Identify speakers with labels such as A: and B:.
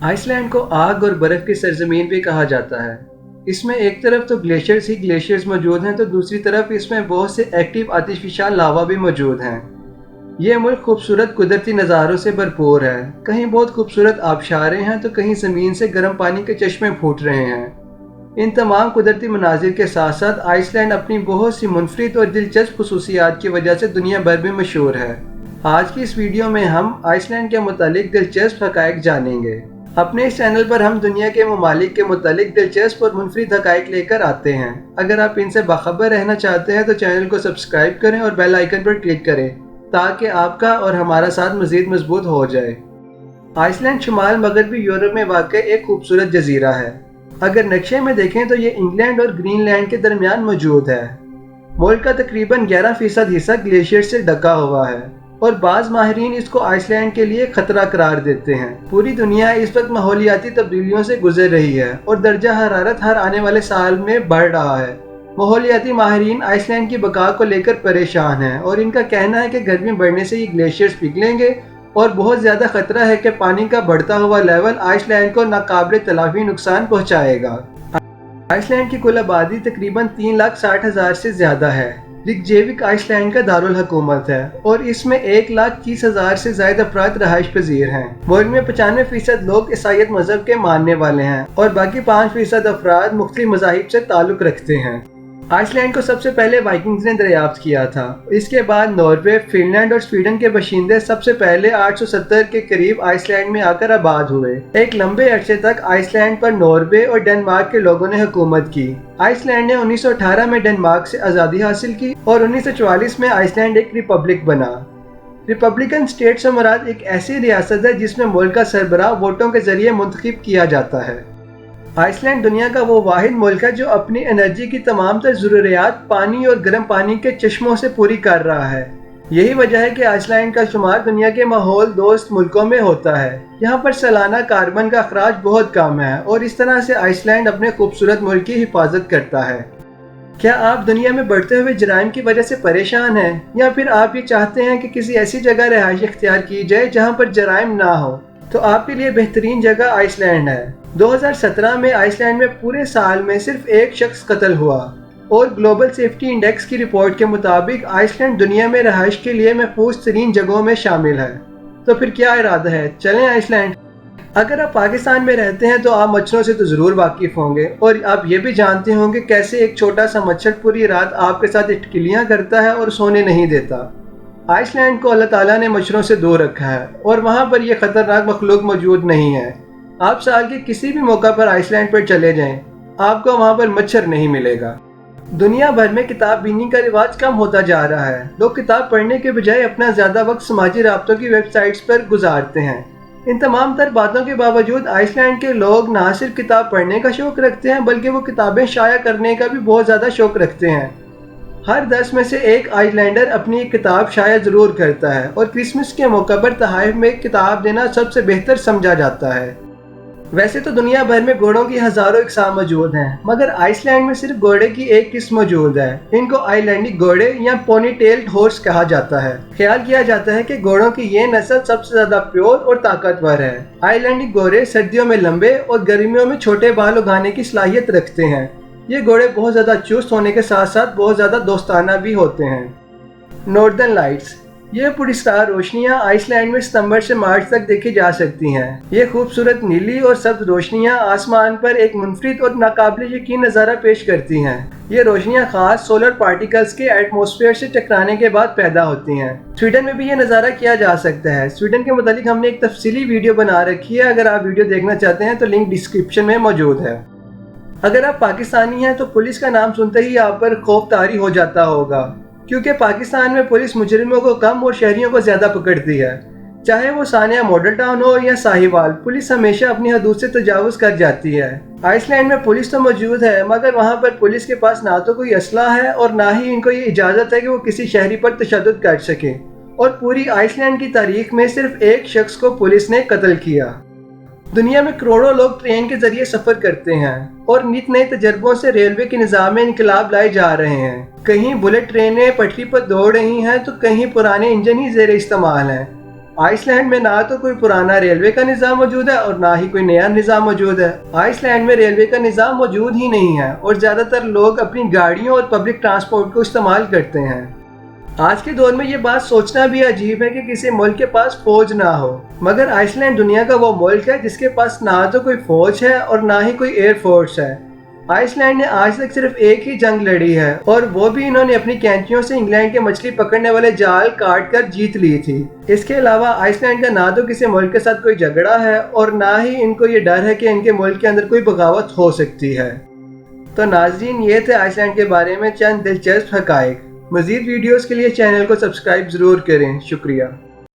A: Ice land کو آگ اور برف کی سرزمین بھی کہا جاتا ہے۔ اس میں ایک طرف تو گلیشیئرز موجود ہیں تو دوسری طرف اس میں بہت سے ایکٹیو آتش فشاں لاوا بھی موجود ہیں۔ یہ ملک خوبصورت قدرتی نظاروں سے بھرپور ہے۔ کہیں بہت خوبصورت آبشاریں ہیں تو کہیں زمین سے گرم پانی کے چشمے پھوٹ رہے ہیں۔ ان تمام قدرتی مناظر کے ساتھ ساتھ آئس لینڈ اپنی بہت سی منفرد اور دلچسپ خصوصیات کی وجہ سے دنیا بھر میں مشہور ہے۔ آج کی اس ویڈیو میں ہم آئس لینڈ کے متعلق دلچسپ حقائق جانیں گے۔ اپنے اس چینل پر ہم دنیا کے ممالک کے متعلق دلچسپ اور منفرد حقائق لے کر آتے ہیں۔ اگر آپ ان سے باخبر رہنا چاہتے ہیں تو چینل کو سبسکرائب کریں اور بیل آئیکن پر کلک کریں تاکہ آپ کا اور ہمارا ساتھ مزید مضبوط ہو جائے۔ آئس لینڈ شمال مغربی یورپ میں واقع ایک خوبصورت جزیرہ ہے۔ اگر نقشے میں دیکھیں تو یہ انگلینڈ اور گرین لینڈ کے درمیان موجود ہے۔ ملک کا تقریباً 11% حصہ گلیشیئر سے ڈھکا ہوا ہے اور بعض ماہرین اس کو آئس لینڈ کے لیے خطرہ قرار دیتے ہیں۔ پوری دنیا اس وقت ماحولیاتی تبدیلیوں سے گزر رہی ہے اور درجہ حرارت ہر آنے والے سال میں بڑھ رہا ہے۔ ماحولیاتی ماہرین آئس لینڈ کی بقا کو لے کر پریشان ہیں اور ان کا کہنا ہے کہ گرمی بڑھنے سے یہ گلیشیئرز پگھلیں گے اور بہت زیادہ خطرہ ہے کہ پانی کا بڑھتا ہوا لیول آئس لینڈ کو ناقابل تلافی نقصان پہنچائے گا۔ آئس لینڈ کی کل آبادی تقریباً 3,60,000 سے زیادہ ہے۔ ریکجیوک آئس لینڈ کا دارالحکومت ہے اور اس میں 1,30,000 سے زائد افراد رہائش پذیر ہیں۔ ملک میں 95% لوگ عیسائیت مذہب کے ماننے والے ہیں اور باقی 5% افراد مختلف مذاہب سے تعلق رکھتے ہیں۔ آئس لینڈ کو سب سے پہلے وائکنگز نے دریافت کیا تھا۔ اس کے بعد ناروے، فن لینڈ اور سویڈن کے باشندے سب سے پہلے 870 کے قریب آئس لینڈ میں آ کر آباد ہوئے۔ ایک لمبے عرصے تک آئس لینڈ پر ناروے اور ڈنمارک کے لوگوں نے حکومت کی۔ آئس لینڈ نے 1918 میں ڈنمارک سے آزادی حاصل کی اور 1944 میں آئس لینڈ ایک ریپبلک بنا۔ ریپبلکن اسٹیٹ سے مراد ایک ایسی ریاست ہے جس میں ملک کا سربراہ ووٹوں کے ذریعے منتخب کیا جاتا ہے۔ آئس لینڈ دنیا کا وہ واحد ملک ہے جو اپنی انرجی کی تمام تر ضروریات پانی اور گرم پانی کے چشموں سے پوری کر رہا ہے۔ یہی وجہ ہے کہ آئس لینڈ کا شمار دنیا کے ماحول دوست ملکوں میں ہوتا ہے۔ یہاں پر سالانہ کاربن کا اخراج بہت کم ہے اور اس طرح سے آئس لینڈ اپنے خوبصورت ملک کی حفاظت کرتا ہے۔ کیا آپ دنیا میں بڑھتے ہوئے جرائم کی وجہ سے پریشان ہیں یا پھر آپ یہ چاہتے ہیں کہ کسی ایسی جگہ رہائش اختیار کی جائے جہاں پر جرائم نہ ہو؟ تو آپ کے لیے بہترین جگہ آئس لینڈ ہے۔ 2017 میں آئس لینڈ میں پورے سال میں صرف ایک شخص قتل ہوا اور گلوبل سیفٹی انڈیکس کی رپورٹ کے مطابق آئس لینڈ دنیا میں رہائش کے لیے محفوظ ترین جگہوں میں شامل ہے۔ تو پھر کیا ارادہ ہے؟ چلیں آئس لینڈ۔ اگر آپ پاکستان میں رہتے ہیں تو آپ مچھروں سے تو ضرور واقف ہوں گے اور آپ یہ بھی جانتے ہوں گے کیسے ایک چھوٹا سا مچھر پوری رات آپ کے ساتھ اٹکلیاں کرتا ہے اور سونے نہیں دیتا۔ آئس لینڈ کو اللہ تعالیٰ نے مچھروں سے دور رکھا ہے اور وہاں پر یہ خطرناک مخلوق موجود نہیں ہے۔ آپ سال کے کسی بھی موقع پر آئس لینڈ پر چلے جائیں، آپ کو وہاں پر مچھر نہیں ملے گا۔ دنیا بھر میں کتاب بینی کا رواج کم ہوتا جا رہا ہے۔ لوگ کتاب پڑھنے کے بجائے اپنا زیادہ وقت سماجی رابطوں کی ویب سائٹس پر گزارتے ہیں۔ ان تمام تر باتوں کے باوجود آئس لینڈ کے لوگ نہ صرف کتاب پڑھنے کا شوق رکھتے ہیں بلکہ وہ کتابیں شائع کرنے کا بھی بہت زیادہ شوق رکھتے ہیں۔ ہر 10 میں سے ایک آئس لینڈر اپنی ایک کتاب شائع ضرور کرتا ہے اور کرسمس کے موقع پر تحائف میں کتاب دینا سب سے بہتر سمجھا جاتا ہے۔ ویسے تو دنیا بھر میں گھوڑوں کی ہزاروں اقسام موجود ہیں مگر آئس لینڈ میں صرف گھوڑے کی ایک قسم موجود ہے۔ ان کو آئی لینڈک گھوڑے یا پونی ٹیلڈ ہارس کہا جاتا ہے۔ خیال کیا جاتا ہے کہ گھوڑوں کی یہ نسل سب سے زیادہ پیور اور طاقتور ہے۔ آئی لینڈک گھوڑے سردیوں میں لمبے اور گرمیوں میں چھوٹے بال اگانے کی صلاحیت رکھتے ہیں۔ یہ گھوڑے بہت زیادہ چست ہونے کے ساتھ ساتھ بہت زیادہ دوستانہ بھی ہوتے ہیں۔ ناردرن لائٹس، یہ پراسرار روشنیاں آئس لینڈ میں ستمبر سے مارچ تک دیکھی جا سکتی ہیں۔ یہ خوبصورت نیلی اور سبز روشنیاں آسمان پر ایک منفرد اور ناقابل یقین نظارہ پیش کرتی ہیں۔ یہ روشنیاں خاص سولر پارٹیکلز کے ایٹماسفیئر سے ٹکرانے کے بعد پیدا ہوتی ہیں۔ سویڈن میں بھی یہ نظارہ کیا جا سکتا ہے۔ سویڈن کے متعلق ہم نے ایک تفصیلی ویڈیو بنا رکھی ہے، اگر آپ ویڈیو دیکھنا چاہتے ہیں تو لنک ڈسکرپشن میں موجود ہے۔ اگر آپ پاکستانی ہیں تو پولیس کا نام سنتے ہی آپ پر خوف طاری ہو جاتا ہوگا، کیونکہ پاکستان میں پولیس مجرموں کو کم اور شہریوں کو زیادہ پکڑتی ہے۔ چاہے وہ سانیہ ماڈل ٹاؤن ہو یا ساہیوال، پولیس ہمیشہ اپنی حدود سے تجاوز کر جاتی ہے۔ آئس لینڈ میں پولیس تو موجود ہے مگر وہاں پر پولیس کے پاس نہ تو کوئی اسلحہ ہے اور نہ ہی ان کو یہ اجازت ہے کہ وہ کسی شہری پر تشدد کر سکیں، اور پوری آئس لینڈ کی تاریخ میں صرف ایک شخص کو پولیس نے قتل کیا۔ دنیا میں کروڑوں لوگ ٹرین کے ذریعے سفر کرتے ہیں اور نت نئے تجربوں سے ریلوے کے نظام میں انقلاب لائے جا رہے ہیں۔ کہیں بلٹ ٹرینیں پٹری پر دوڑ رہی ہیں تو کہیں پرانے انجن ہی زیر استعمال ہیں۔ آئس لینڈ میں نہ تو کوئی پرانا ریلوے کا نظام موجود ہے اور نہ ہی کوئی نیا نظام موجود ہے۔ آئس لینڈ میں ریلوے کا نظام موجود ہی نہیں ہے اور زیادہ تر لوگ اپنی گاڑیوں اور پبلک ٹرانسپورٹ کو استعمال کرتے ہیں۔ آج کے دور میں یہ بات سوچنا بھی عجیب ہے کہ کسی ملک کے پاس فوج نہ ہو، مگر آئس لینڈ دنیا کا وہ ملک ہے جس کے پاس نہ تو کوئی فوج ہے اور نہ ہی کوئی ایئر فورس ہے۔ آئس لینڈ نے آج تک صرف ایک ہی جنگ لڑی ہے اور وہ بھی انہوں نے اپنی کینچیوں سے انگلینڈ کے مچھلی پکڑنے والے جال کاٹ کر جیت لی تھی۔ اس کے علاوہ آئس لینڈ کا نہ تو کسی ملک کے ساتھ کوئی جھگڑا ہے اور نہ ہی ان کو یہ ڈر ہے کہ ان کے ملک کے اندر کوئی بغاوت ہو سکتی ہے۔ تو ناظرین، یہ تھے آئس لینڈ کے بارے میں چند دلچسپ حقائق۔ مزید ویڈیوز کے لیے چینل کو سبسکرائب ضرور کریں۔ شکریہ۔